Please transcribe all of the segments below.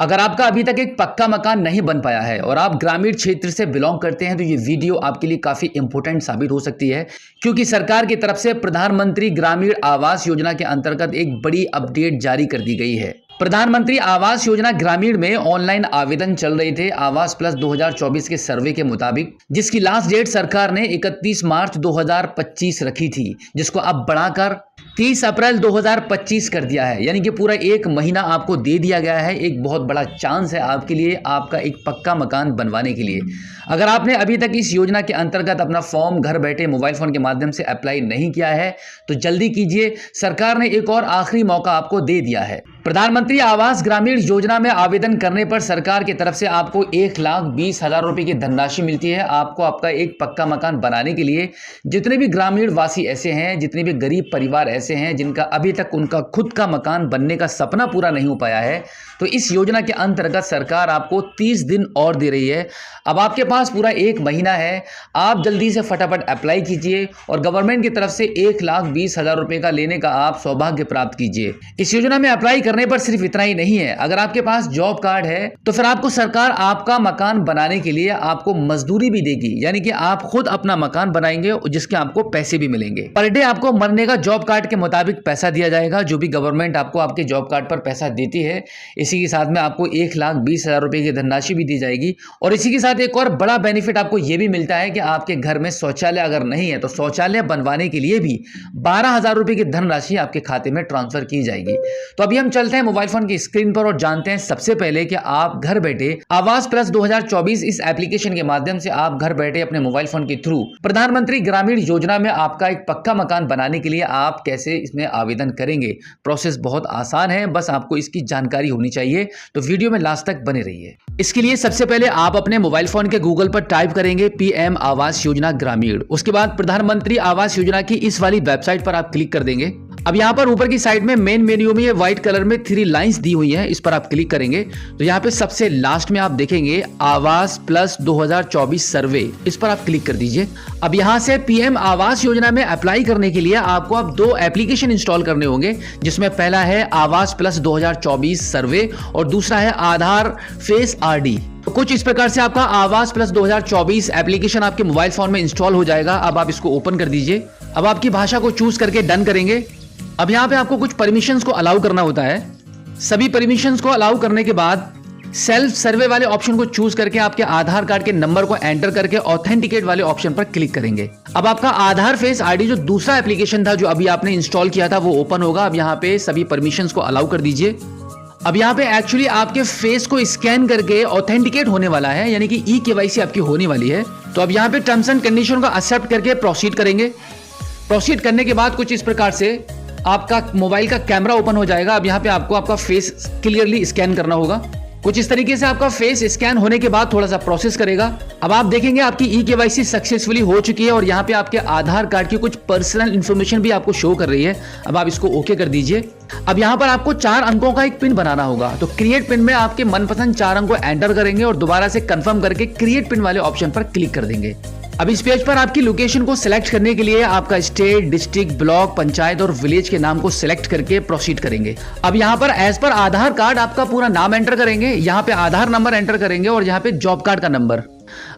अगर आपका अभी तक एक पक्का मकान नहीं बन पाया है और आप ग्रामीण क्षेत्र से बिलोंग करते हैं तो ये वीडियो आपके लिए काफी इंपॉर्टेंट साबित हो सकती है, क्योंकि सरकार की तरफ से प्रधानमंत्री ग्रामीण आवास योजना के अंतर्गत एक बड़ी अपडेट जारी कर दी गई है। प्रधानमंत्री आवास योजना ग्रामीण में ऑनलाइन आवेदन चल रहे थे आवास प्लस 2024 के सर्वे के मुताबिक, जिसकी लास्ट डेट सरकार ने 31 मार्च 2025 रखी थी, जिसको अब बढ़ाकर 30 अप्रैल 2025 कर दिया है। यानी कि पूरा एक महीना आपको दे दिया गया है। एक बहुत बड़ा चांस है आपके लिए आपका एक पक्का मकान बनवाने के लिए। अगर आपने अभी तक इस योजना के अंतर्गत अपना फॉर्म घर बैठे मोबाइल फोन के माध्यम से अप्लाई नहीं किया है तो जल्दी कीजिए, सरकार ने एक और आखिरी मौका आपको दे दिया है। प्रधानमंत्री आवास ग्रामीण योजना में आवेदन करने पर सरकार की तरफ से आपको 1,20,000 रुपए की धनराशि मिलती है। आपको आपका एक पक्का मकान बनाने के लिए जितने भी ग्रामीण वासी ऐसे हैं, जितने भी गरीब परिवार ऐसे हैं जिनका अभी तक उनका खुद का मकान बनने का सपना पूरा नहीं हो पाया है, तो इस योजना के अंतर्गत सरकार आपको 30 दिन और दे रही है। अब आपके पास पूरा एक महीना है, आप जल्दी से फटाफट अप्लाई कीजिए और गवर्नमेंट की तरफ से 1,20,000 रुपए का लेने का आप सौभाग्य प्राप्त कीजिए। इस योजना में अप्लाई करने पर सिर्फ इतना ही नहीं है, अगर आपके पास जॉब कार्ड है तो फिर आपको सरकार आपका मकान बनाने के लिए आपको मजदूरी भी देगी, यानी कि आप खुद अपना मकान बनाएंगे जिसके आपको पैसे भी मिलेंगे। पर डे आपको मरने का जॉब कार्ड के मुताबिक पैसा दिया जाएगा, जो भी गवर्नमेंट आपको आपके जॉब कार्ड पर पैसा देती है। इसी के साथ में आपको 1,20,000 रुपए की धनराशि भी दी जाएगी। और इसी के साथ एक और बड़ा बेनिफिट आपको यह भी मिलता है कि आपके घर में शौचालय अगर नहीं है तो शौचालय बनवाने के लिए भी 12,000 रुपए की धनराशि आपके खाते में ट्रांसफर की जाएगी। तो अभी हम चलते हैं मोबाइल फोन की स्क्रीन पर और जानते हैं सबसे पहले कि आप घर बैठे आवास प्लस 2024 इस एप्लीकेशन के माध्यम से आप घर बैठे अपने मोबाइल फोन के थ्रू प्रधानमंत्री ग्रामीण योजना में आपका एक पक्का मकान बनाने के लिए आप कैसे इसमें आवेदन करेंगे। प्रोसेस बहुत आसान है, बस आपको इसकी जानकारी होनी चाहिए, तो वीडियो में लास्ट तक बने रहिए। इसके लिए सबसे पहले आप अपने मोबाइल फोन के गूगल पर टाइप करेंगे पीएम आवास योजना ग्रामीण। उसके बाद प्रधानमंत्री आवास योजना की इस वाली वेबसाइट पर आप क्लिक कर देंगे। अब यहाँ पर ऊपर की साइड में मेन मेन्यू में ये व्हाइट कलर में 3 लाइंस दी हुई हैं, इस पर आप क्लिक करेंगे तो यहाँ पे सबसे लास्ट में आप देखेंगे आवास प्लस 2024 सर्वे, इस पर आप क्लिक कर दीजिए। अब यहाँ से पीएम आवास योजना में अप्लाई करने के लिए आपको अब 2 एप्लीकेशन इंस्टॉल करने होंगे, जिसमें पहला है आवास प्लस 2024 सर्वे और दूसरा है आधार फेस आरडी। तो कुछ इस प्रकार से आपका आवास प्लस 2024 एप्लीकेशन आपके मोबाइल फोन में इंस्टॉल हो जाएगा। अब आप इसको ओपन कर दीजिए। अब आपकी भाषा को चूज करके डन करेंगे। अब यहाँ पे आपको कुछ परमिशंस को अलाउ करना होता है। सभी परमिशंस को अलाउ करने के बाद सेल्फ सर्वे वाले ऑप्शन को चूज करके आपके आधार कार्ड के नंबर को एंटर करके ऑथेंटिकेट वाले ऑप्शन पर क्लिक करेंगे। अब आपका आधार फेस आईडी जो दूसरा एप्लीकेशन था जो अभी आपने इंस्टॉल किया था वो ओपन होगा। अब यहाँ पे सभी परमिशंस को अलाउ कर दीजिए। अब यहाँ पे एक्चुअली आपके फेस को स्कैन करके ऑथेंटिकेट होने वाला है, यानी कि ई-केवाईसी आपकी होने वाली है। तो अब यहाँ पे टर्म्स एंड कंडीशन को एक्सेप्ट करके प्रोसीड करेंगे। प्रोसीड करने के बाद कुछ इस प्रकार से आपका मोबाइल का कैमरा ओपन हो जाएगा। अब यहाँ पे आपको आपका फेस क्लियरली स्कैन करना होगा। कुछ इस तरीके से आपका फेस स्कैन होने के बाद थोड़ा सा प्रोसेस करेगा। अब आप देखेंगे आपकी ई-केवाईसी सक्सेसफुली हो चुकी है और यहाँ पे आपके आधार कार्ड की कुछ पर्सनल इंफॉर्मेशन भी आपको शो कर रही है। अब आप इसको ओके कर दीजिए। अब यहाँ पर आपको 4 अंकों का एक पिन बनाना होगा, तो क्रिएट पिन में आपके मनपसंद 4 अंक को एंटर करेंगे और दोबारा से कंफर्म करके क्रिएट पिन वाले ऑप्शन पर क्लिक कर देंगे। अब इस पेज पर आपकी लोकेशन को सिलेक्ट करने के लिए आपका स्टेट, डिस्ट्रिक्ट, ब्लॉक, पंचायत और विलेज के नाम को सिलेक्ट करके प्रोसीड करेंगे। अब यहाँ पर एज पर आधार कार्ड आपका पूरा नाम एंटर करेंगे, यहाँ पे आधार नंबर एंटर करेंगे और यहाँ पे जॉब कार्ड का नंबर।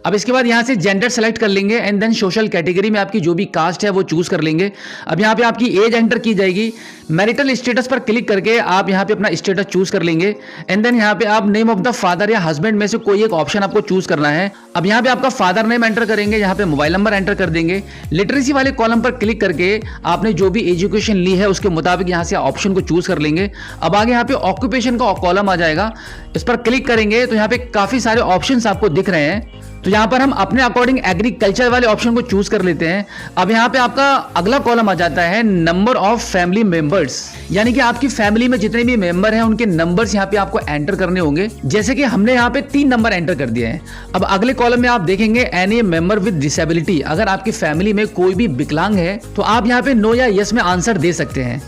अब इसके बाद यहाँ से जेंडर सेलेक्ट कर लेंगे एंड देन सोशल कैटेगरी में आपकी जो भी कास्ट है वो चूज कर लेंगे। अब यहाँ पे आपकी एज एंटर की जाएगी। मैरिटल स्टेटस पर क्लिक करके आप यहाँ पे अपना स्टेटस चूज कर लेंगे एंड देन यहाँ पे आप नेम ऑफ द फादर या हस्बैंड में से कोई एक ऑप्शन आपको चूज करना है। अब यहाँ पे आपका फादर नेम एंटर करेंगे, यहाँ पे मोबाइल नंबर एंटर कर देंगे। लिटरेसी वाले कॉलम पर क्लिक करके आपने जो भी एजुकेशन ली है उसके मुताबिक यहाँ से ऑप्शन को चूज कर लेंगे। अब आगे यहाँ पे ऑक्यूपेशन का कॉलम आ जाएगा, इस पर क्लिक करेंगे तो यहाँ पे काफी सारे ऑप्शंस आपको दिख रहे हैं। तो यहाँ पर हम अपने अकॉर्डिंग एग्रीकल्चर वाले ऑप्शन को चूज कर लेते हैं। अब यहाँ पे आपका अगला कॉलम आ जाता है नंबर ऑफ फैमिली मेंबर्स, यानी कि आपकी फैमिली में जितने भी मेंबर हैं उनके नंबर्स यहाँ पे आपको एंटर करने होंगे। जैसे कि हमने यहाँ पे 3 नंबर एंटर कर दिए हैं। अब अगले कॉलम में आप देखेंगे एनी मेंबर विद डिसेबिलिटी, अगर आपकी फैमिली में कोई भी विकलांग है तो आप यहाँ पे नो या यस में आंसर दे सकते हैं।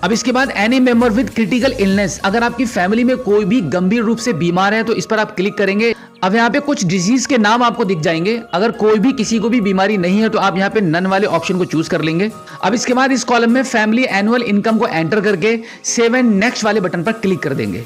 अब इसके बाद any member with critical illness, अगर आपकी फैमिली में कोई भी गंभीर रूप से बीमार है तो इस पर आप क्लिक करेंगे। अब यहाँ पे कुछ डिजीज के नाम आपको दिख जाएंगे, अगर कोई भी किसी को भी बीमारी नहीं है तो आप यहाँ पे नन वाले ऑप्शन को चूज कर लेंगे। अब इसके बाद इस कॉलम में फैमिली एनुअल इनकम को एंटर करके सेव एंड नेक्स्ट वाले बटन पर क्लिक कर देंगे।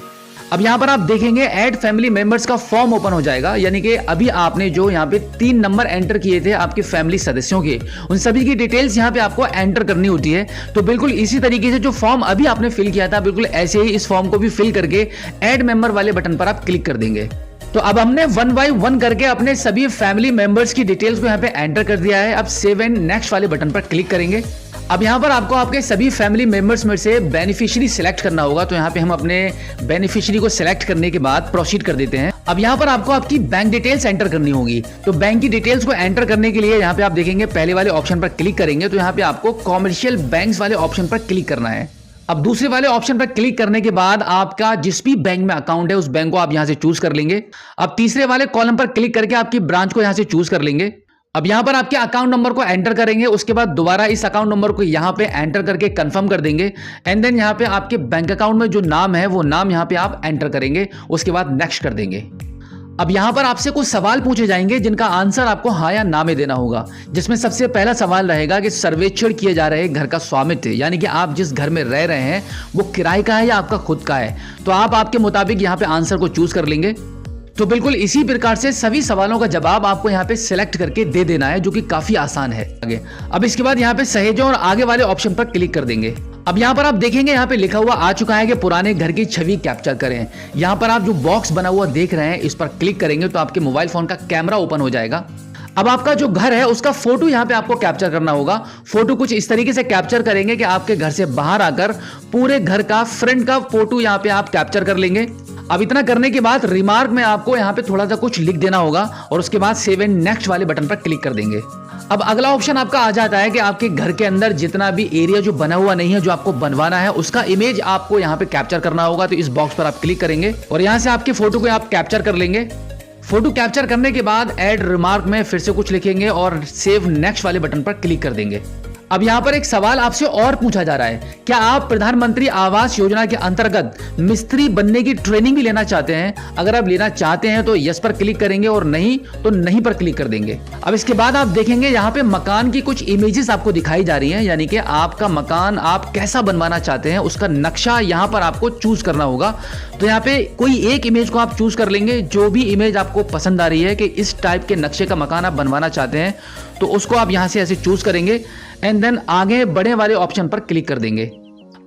अब यहाँ पर आप देखेंगे ऐड फैमिली मेंबर्स का फॉर्म ओपन हो जाएगा, यानी कि अभी आपने जो यहाँ पे 3 नंबर एंटर किए थे आपके फैमिली सदस्यों के, उन सभी की डिटेल्स यहाँ पे आपको एंटर करनी होती है। तो बिल्कुल इसी तरीके से जो फॉर्म अभी आपने फिल किया था, बिल्कुल ऐसे ही इस फॉर्म को भी फिल करके ऐड मेंबर वाले बटन पर आप क्लिक कर देंगे। तो अब हमने 1 बाय 1 करके अपने सभी फैमिली मेंबर्स की डिटेल्स को यहाँ पे एंटर कर दिया है। अब सेव एंड नेक्स्ट वाले बटन पर क्लिक करेंगे। अब यहाँ पर आपको आपके सभी फैमिली मेंबर्स में से बेनिफिशियरी सिलेक्ट करना होगा। तो यहाँ पे हम अपने बेनिफिशियरी को सिलेक्ट करने के बाद प्रोसीड कर देते हैं। अब यहाँ पर आपको आपकी बैंक डिटेल्स एंटर करनी होगी। तो बैंक की डिटेल्स को एंटर करने के लिए यहाँ पे आप देखेंगे पहले वाले ऑप्शन पर क्लिक करेंगे तो यहाँ पे आपको कॉमर्शियल बैंक्स वाले ऑप्शन पर क्लिक करना है। अब दूसरे वाले ऑप्शन पर क्लिक करने के बाद आपका जिस भी बैंक में अकाउंट है उस बैंक को आप यहां से चूज कर लेंगे। अब तीसरे वाले कॉलम पर क्लिक करके आपकी ब्रांच को यहां से चूज कर लेंगे। अब यहां पर आपके अकाउंट नंबर को एंटर करेंगे, उसके बाद दोबारा इस अकाउंट नंबर को यहां पे एंटर करके कंफर्म कर देंगे। एंड देन यहां पे आपके बैंक अकाउंट में जो नाम है वो नाम यहां पे आप एंटर करेंगे, उसके बाद नेक्स्ट कर देंगे। अब यहां पर आपसे कुछ सवाल पूछे जाएंगे जिनका आंसर आपको हाँ या ना में देना होगा, जिसमें सबसे पहला सवाल रहेगा कि सर्वेक्षण किए जा रहे घर का स्वामित्व, यानी कि आप जिस घर में रह रहे हैं वो किराए का है या आपका खुद का है। तो आप आपके मुताबिक यहां पे आंसर को चूज कर लेंगे। तो बिल्कुल इसी प्रकार से सभी सवालों का जवाब आपको यहाँ पे सिलेक्ट करके दे देना है, जो कि काफी आसान है। आगे अब इसके बाद यहाँ पे सहेजें और आगे वाले ऑप्शन पर क्लिक कर देंगे। अब यहाँ पर आप देखेंगे यहाँ पे लिखा हुआ आ चुका है कि पुराने घर की छवि कैप्चर करें। यहाँ पर आप जो बॉक्स बना हुआ देख रहे हैं इस पर क्लिक करेंगे तो आपके मोबाइल फोन का कैमरा ओपन हो जाएगा। अब आपका जो घर है उसका फोटो यहाँ पे आपको कैप्चर करना होगा। फोटो कुछ इस तरीके से कैप्चर करेंगे कि आपके घर से बाहर आकर पूरे घर का फ्रंट का फोटो यहाँ पे आप कैप्चर कर लेंगे। अब इतना करने के बाद रिमार्क में आपको यहाँ पे थोड़ा सा कुछ लिख देना होगा और उसके बाद सेव एंड नेक्स्ट वाले बटन पर क्लिक कर देंगे। अब अगला ऑप्शन आपका आ जाता है कि आपके घर के अंदर जितना भी एरिया जो बना हुआ नहीं है, जो आपको बनवाना है, उसका इमेज आपको यहाँ पे कैप्चर करना होगा। तो इस बॉक्स पर आप क्लिक करेंगे और यहाँ से आपके फोटो को आप कैप्चर कर लेंगे। फोटो कैप्चर करने के बाद ऐड रिमार्क में फिर से कुछ लिखेंगे और सेव नेक्स्ट वाले बटन पर क्लिक कर देंगे। अब यहाँ पर एक सवाल आपसे और पूछा जा रहा है, क्या आप प्रधानमंत्री आवास योजना के अंतर्गत मिस्त्री बनने की ट्रेनिंग भी लेना चाहते हैं? अगर आप लेना चाहते हैं तो यस पर क्लिक करेंगे और नहीं तो नहीं पर क्लिक कर देंगे। अब इसके बाद आप देखेंगे यहाँ पे मकान की कुछ इमेजेस आपको दिखाई जा रही हैं, यानी कि आपका मकान आप कैसा बनवाना चाहते हैं उसका नक्शा यहाँ पर आपको चूज करना होगा। तो यहाँ पे कोई एक इमेज को आप चूज कर लेंगे। जो भी इमेज आपको पसंद आ रही है कि इस टाइप के नक्शे का मकान आप बनवाना चाहते हैं तो उसको आप यहाँ से ऐसे चूज करेंगे एंड देन आगे बढ़े वाले ऑप्शन पर क्लिक कर देंगे।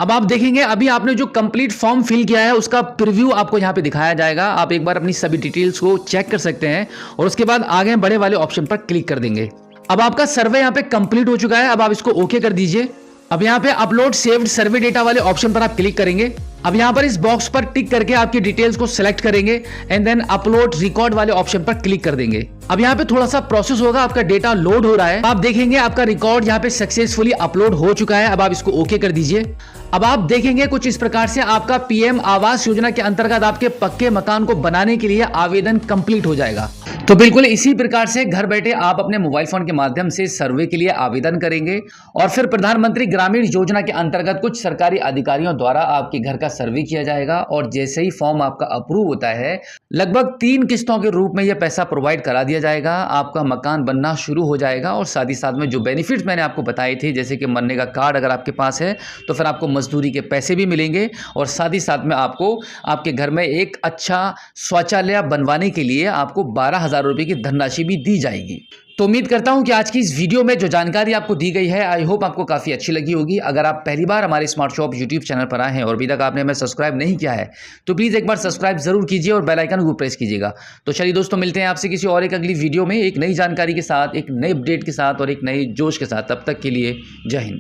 अब आप देखेंगे अभी आपने जो कंप्लीट फॉर्म फिल किया है उसका प्रीव्यू आपको यहाँ पे दिखाया जाएगा। आप एक बार अपनी सभी डिटेल्स को चेक कर सकते हैं और उसके बाद आगे बढ़े वाले ऑप्शन पर क्लिक कर देंगे। अब आपका सर्वे यहाँ पे कंप्लीट हो चुका है। अब आप इसको ओके कर दीजिए। अब यहाँ पे अपलोड सेव्ड सर्वे डेटा वाले ऑप्शन पर आप क्लिक करेंगे। अब यहाँ पर इस बॉक्स पर टिक करके आपकी डिटेल्स को सिलेक्ट करेंगे एंड देन अपलोड रिकॉर्ड वाले ऑप्शन पर क्लिक कर देंगे। अब यहाँ पे थोड़ा सा प्रोसेस होगा, आपका डेटा लोड हो रहा है। आप देखेंगे आपका रिकॉर्ड यहाँ पे सक्सेसफुली अपलोड हो चुका है। अब आप इसको ओके कर दीजिए। अब आप देखेंगे कुछ इस प्रकार से आपका पीएम आवास योजना के अंतर्गत आपके पक्के मकान को बनाने के लिए आवेदन कंप्लीट हो जाएगा। तो बिल्कुल इसी प्रकार से घर बैठे आप अपने मोबाइल फोन के माध्यम से सर्वे के लिए आवेदन करेंगे और फिर प्रधानमंत्री ग्रामीण योजना के अंतर्गत कुछ सरकारी अधिकारियों द्वारा आपके घर का सर्वे किया जाएगा और जैसे ही फॉर्म आपका अप्रूव होता है लगभग 3 किस्तों के रूप में यह पैसा प्रोवाइड करा दिया जाएगा। आपका मकान बनना शुरू हो जाएगा और साथ ही साथ में जो बेनिफिट्स मैंने आपको बताए थे, जैसे कि मरने का कार्ड अगर आपके पास है तो फिर आपको मजदूरी के पैसे भी मिलेंगे और साथ ही साथ में आपको आपके घर में एक अच्छा शौचालय बनवाने के लिए आपको 12,000 रुपये की धनराशि भी दी जाएगी। तो उम्मीद करता हूं कि आज की इस वीडियो में जो जानकारी आपको दी गई है आई होप आपको काफ़ी अच्छी लगी होगी। अगर आप पहली बार हमारे स्मार्ट शॉप यूट्यूब चैनल पर आए हैं और अभी तक आपने हमें सब्सक्राइब नहीं किया है तो प्लीज़ एक बार सब्सक्राइब जरूर कीजिए और बेल आइकन को प्रेस कीजिएगा। तो चलिए दोस्तों, मिलते हैं आपसे किसी और एक अगली वीडियो में एक नई जानकारी के साथ, एक नई अपडेट के साथ और एक नए जोश के साथ। तब तक के लिए जय हिंद।